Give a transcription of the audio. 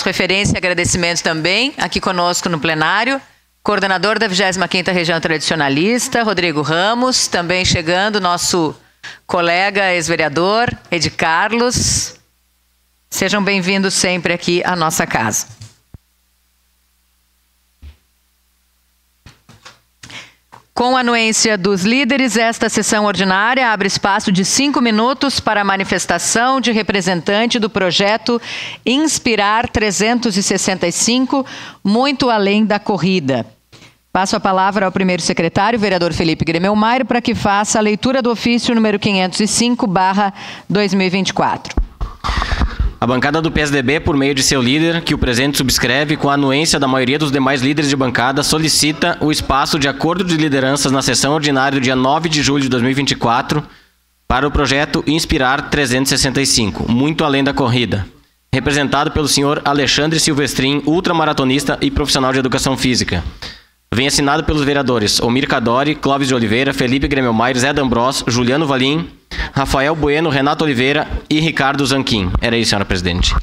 Faço referência e agradecimento também, aqui conosco no plenário, coordenador da 25ª Região Tradicionalista, Rodrigo Ramos, também chegando, nosso colega ex-vereador, Ed Carlos. Sejam bem-vindos sempre aqui à nossa casa. Com a anuência dos líderes, esta sessão ordinária abre espaço de 5 minutos para a manifestação de representante do projeto Inspirar 365, Muito Além da Corrida. Passo a palavra ao primeiro secretário, vereador Felipe Gremelmaier, para que faça a leitura do ofício número 505/2024. A bancada do PSDB, por meio de seu líder, que o presente subscreve, com a anuência da maioria dos demais líderes de bancada, solicita o espaço de acordo de lideranças na sessão ordinária do dia 9 de julho de 2024 para o projeto Inspirar 365, Muito Além da Corrida, representado pelo senhor Alexandre Silvestrin, ultramaratonista e profissional de educação física. Vem assinado pelos vereadores Omir Cadori, Clóvis de Oliveira, Felipe Gremelmaier, Zé D'Ambrós, Juliano Valim, Rafael Bueno, Renato Oliveira e Ricardo Zanquim. Era isso, senhora presidente.